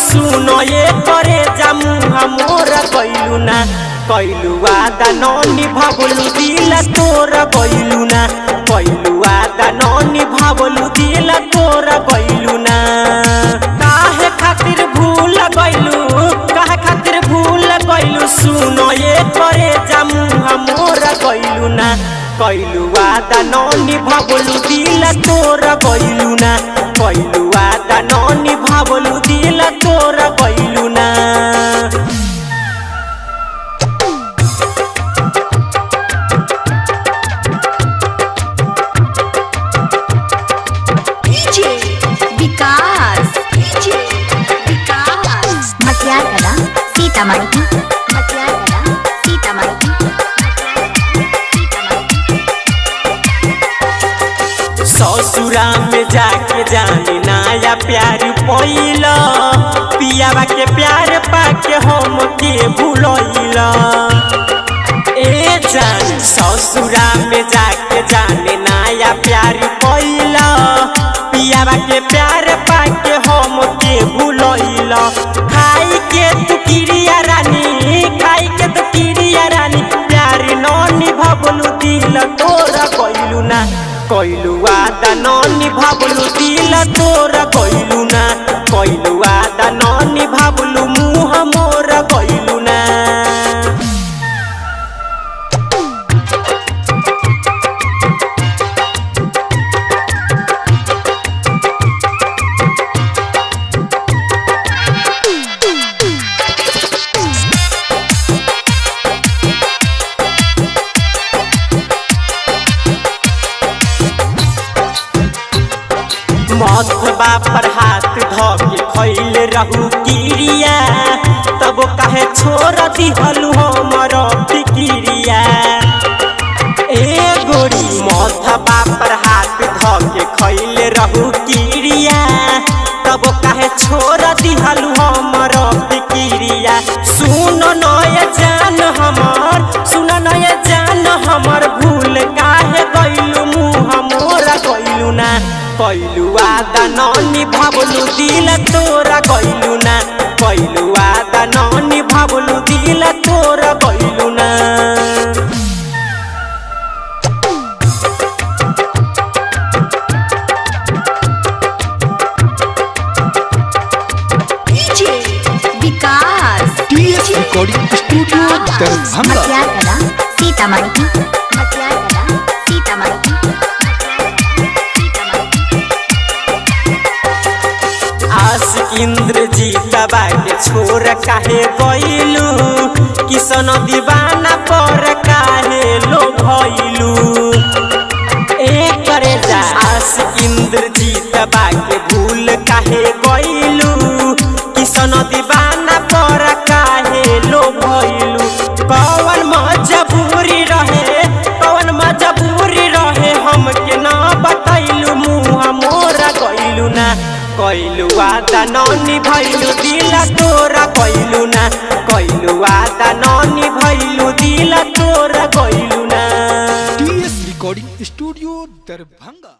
सुनो ये करे जामू हमरा गइलू ना कइलू वादा ननी भावलू दिल तोरा गइलू ना कइलू वादा ननी भावलू दिल तोरा गइलू ना काहे खातिर भूल गइलू काहे खातिर भूल गइलू सुनो ये करे जामू हमरा गइलू ना कइलू वादा ननी भावलू दिल तोरा गइलू ना कइलू वादा ननी भावलू दिल तोरा गइलू ना ससुरा में जाके जाने नया प्यार पइला पियावा के प्यार पाके हम के भूलइला ए जान ससुरा में जाके जाने नया प्यार पइला पियावा के प्यार पाके हम के भूलइला खाई के तू किरिया रानी खाई के तू किरिया रानी प्यार ननी भावलू दिल तोरा गइलू ना कइलू वादा ननी भावलू दिल तोरा गइलू ना कइलू वादा ननी भावलू मुँह मोरा गइलू ना मथबा पर हाथ धके खइल रहू किरिया तब काहे छोड़ दिहलू हमर फिकिरिया ए गोरी मथबा पर हाथ धके खइल रहू किरिया तब काहे छोड़ दिहलू हमर फिकिरिया सुन नय जान हमर भूल काहे गइलू मुँह मोरा गइलू ना कइलू वादा ननी भावलू दिल तोरा गइलू ना कइलू वादा ननी भावलू दिल तोरा गइलू ना रिकॉर्डिंग स्टूडियो दरभंगा सीतामढ़ी इंद्रजीत के छोर काहे गइलू किसन दीवाना पर काहे लो भइलू ए करे जा इंद्रजीत के भूल काहे गइलू किसन दीवाना पर काहे लो भइलू कौन मजबूरी रहे हमके ना बतैलू मुँह मोरा गइलू ना कइलू वादा ननी भइलू दिल तोरा गइलू ना कइलू वादा ननी भइलू दिल तोरा गइलू ना टीएस रिकॉर्डिंग स्टूडियो दरभंगा।